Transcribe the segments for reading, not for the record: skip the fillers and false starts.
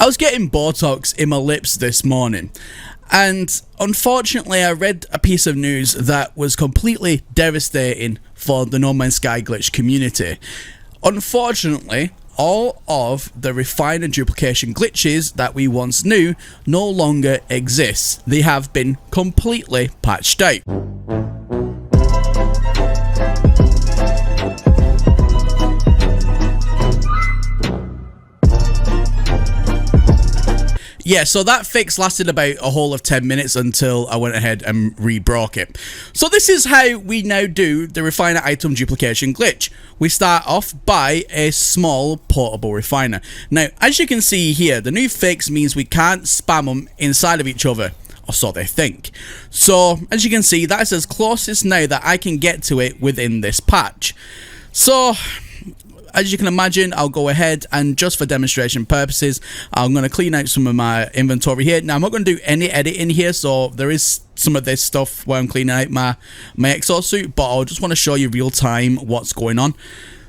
I was getting Botox in my lips this morning, and unfortunately I read a piece of news that was completely devastating for the No Man's Sky glitch community. Unfortunately, all of the refiner duplication glitches that we once knew no longer exist. They have been completely patched out. Yeah, so that fix lasted about a whole of 10 minutes until I went ahead and re-broke it. So this is how we now do the refiner item duplication glitch. We start off by a small portable refiner. Now, as you can see here, the new fix means we can't spam them inside of each other, or so they think. So, as you can see, that is as closest now that I can get to it within this patch. So, as you can imagine, I'll go ahead and just for demonstration purposes, I'm going to clean out some of my inventory here. Now, I'm not going to do any editing here, so there is some of this stuff where I'm cleaning out my exosuit, but I just want to show you real time what's going on.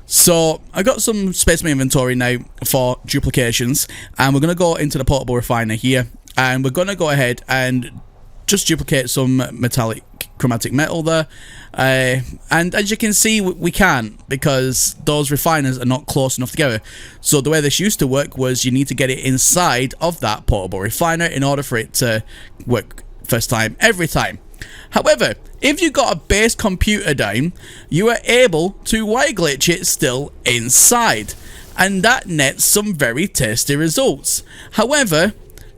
So, I got some space in my inventory now for duplications, and we're going to go into the portable refiner here, and we're going to go ahead and just duplicate some metallic chromatic metal there, and as you can see, we can't because those refiners are not close enough together. So the way this used to work was you need to get it inside of that portable refiner in order for it to work first time every time. However, if you got a base computer down, you are able to wire glitch it still inside, and that nets some very tasty results. However,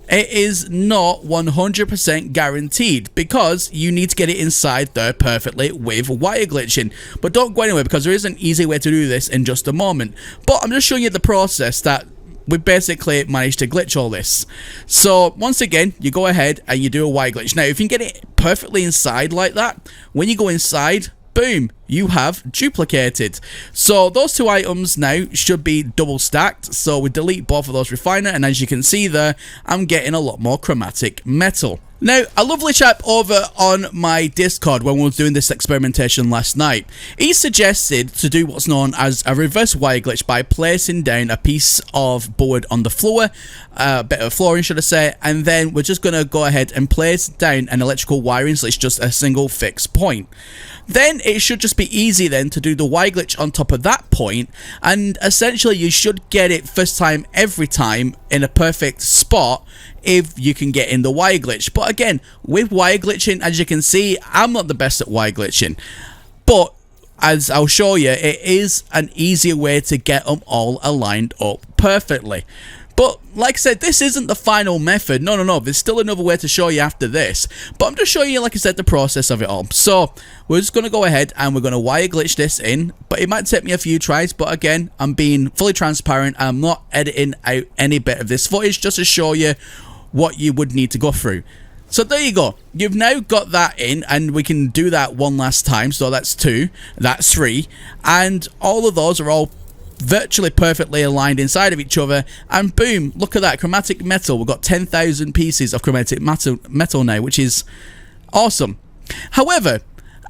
it is not 100% guaranteed because you need to get it inside there perfectly with wire glitching. But don't go anywhere because there is an easy way to do this in just a moment. But I'm just showing you the process that we basically managed to glitch all this. So once again, you go ahead and you do a wire glitch. Now, if you can get it perfectly inside like that, when you go inside, boom, you have duplicated. So those two items now should be double stacked. So we delete both of those refiner, and as you can see there, I'm getting a lot more chromatic metal. Now, a lovely chap over on my Discord when we were doing this experimentation last night, he suggested to do what's known as a reverse wire glitch by placing down a piece of board on the floor, a bit of flooring should I say, and then we're just going to go ahead and place down an electrical wiring so it's just a single fixed point. Then it should just be easy then to do the wire glitch on top of that point, and essentially you should get it first time every time in a perfect spot if you can get in the wire glitch. But again, with wire glitching, as you can see, I'm not the best at wire glitching, but as I'll show you, it is an easier way to get them all aligned up perfectly. But like I said, this isn't the final method. No. There's still another way to show you after this. But I'm just showing you, like I said, the process of it all. So we're just going to go ahead and we're going to wire glitch this in. But it might take me a few tries. But again, I'm being fully transparent. I'm not editing out any bit of this footage just to show you what you would need to go through. So there you go. You've now got that in, and we can do that one last time. So that's 2, that's 3, and all of those are all virtually perfectly aligned inside of each other, and boom, look at that chromatic metal. We've got 10,000 pieces of chromatic metal now, which is awesome. However,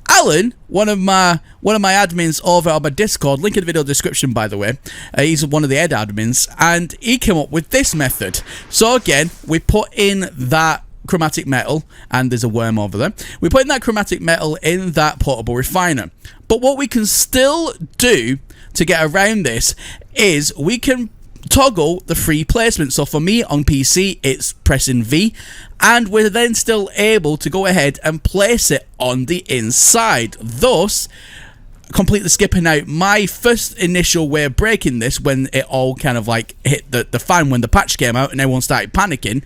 Alan, one of my admins over on my Discord, link in the video description by the way, he's one of the head admins, and he came up with this method. So again, we put in that chromatic metal, and there's a worm over there. We put in that chromatic metal in that portable refiner. But what we can still do to get around this is we can toggle the free placement. So for me on PC, it's pressing V, and we're then still able to go ahead and place it on the inside, thus completely skipping out my first initial way of breaking this when it all kind of like hit the fan when the patch came out and everyone started panicking.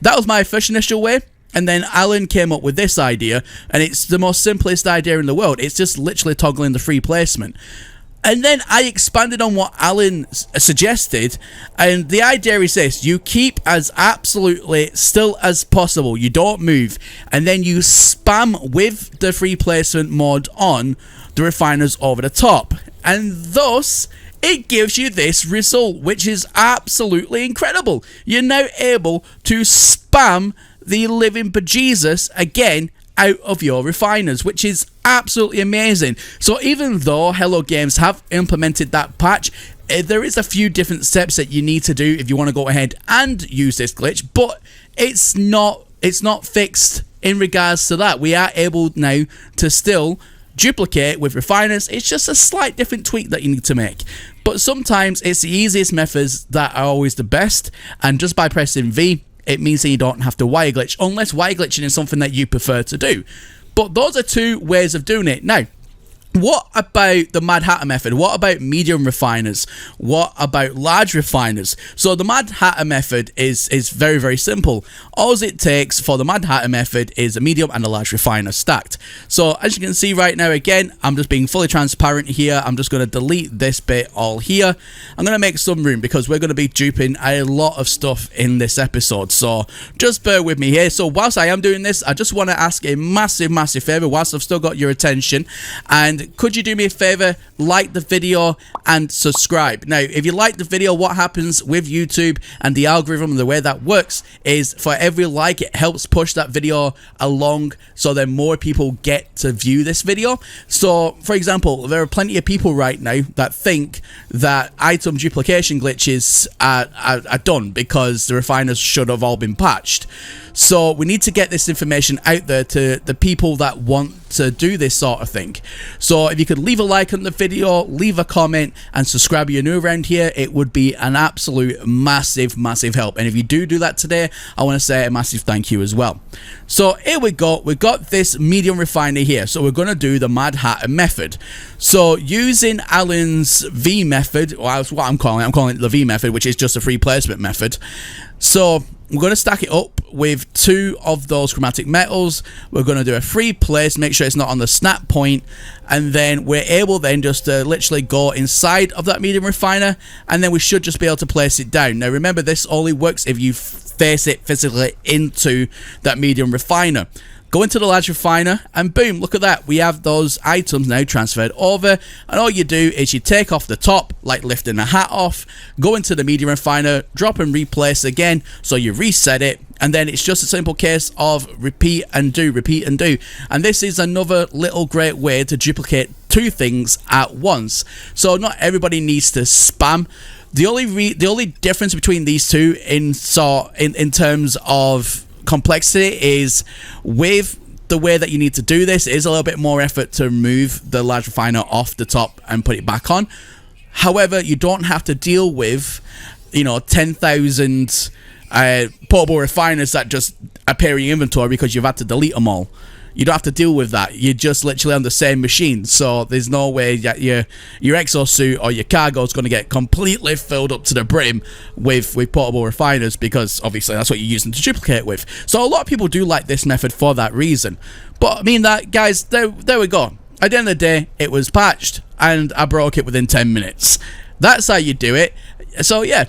That was my first initial way. And then Alan came up with this idea, and it's the most simplest idea in the world. It's just literally toggling the free placement. And then I expanded on what Alan suggested, and the idea is this: you keep as absolutely still as possible, you don't move, and then you spam with the free placement mod on the refiners over the top, and thus it gives you this result, which is absolutely incredible. You're now able to spam the living bejesus again out of your refiners, which is absolutely amazing. So even though Hello Games have implemented that patch, there is a few different steps that you need to do if you want to go ahead and use this glitch, but it's not fixed in regards to that. We are able now to still duplicate with refiners. It's just a slight different tweak that you need to make. But sometimes it's the easiest methods that are always the best, and just by pressing V, it means that you don't have to wire glitch, unless wire glitching is something that you prefer to do. But those are two ways of doing it. Now, what about the Mad Hatter method? What about medium refiners? What about large refiners? So the Mad Hatter method is very, very simple. All it takes for the Mad Hatter method is a medium and a large refiner stacked. So as you can see right now, again, I'm just being fully transparent here. I'm just going to delete this bit all here. I'm going to make some room because we're going to be duping a lot of stuff in this episode. So just bear with me here. So whilst I am doing this, I just want to ask a massive, massive favor whilst I've still got your attention. And could you do me a favor, like the video and subscribe? Now, if you like the video, what happens with YouTube and the algorithm and the way that works is for every like, it helps push that video along so then more people get to view this video. So, for example, there are plenty of people right now that think that item duplication glitches are done because the refiners should have all been patched. So we need to get this information out there to the people that want to do this sort of thing. So if you could leave a like on the video, leave a comment, and subscribe if you're new around here, it would be an absolute massive, massive help. And if you do that today, I want to say a massive thank you as well. So here we go. We've got this medium refiner here. So we're going to do the Mad Hatter method. So using Alan's V method, or that's what I'm calling it the V method, which is just a free placement method. So we're going to stack it up with 2 of those chromatic metals. We're going to do a free place, make sure it's not on the snap point, and then we're able then just to literally go inside of that medium refiner, and then we should just be able to place it down. Now remember, this only works if you face it physically into that medium refiner. Go into the large refiner, and boom, look at that. We have those items now transferred over, and all you do is you take off the top, like lifting a hat off, go into the medium refiner, drop and replace again, so you reset it, and then it's just a simple case of repeat and do, repeat and do. And this is another little great way to duplicate 2 things at once. So not everybody needs to spam. The only difference between these two in terms of complexity is with the way that you need to do this, it is a little bit more effort to remove the large refiner off the top and put it back on. However, you don't have to deal with 10,000 portable refiners that just appear in your inventory because you've had to delete them all. You don't have to deal with that. You're just literally on the same machine. So there's no way that your exosuit or your cargo is going to get completely filled up to the brim with portable refiners, because obviously that's what you're using to duplicate with. So a lot of people do like this method for that reason. But I mean that, guys, there we go. At the end of the day, it was patched and I broke it within 10 minutes. That's how you do it. So yeah.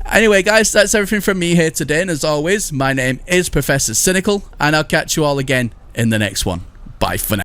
Anyway, guys, that's everything from me here today. And as always, my name is Professor Cynical, and I'll catch you all again in the next one. Bye for now.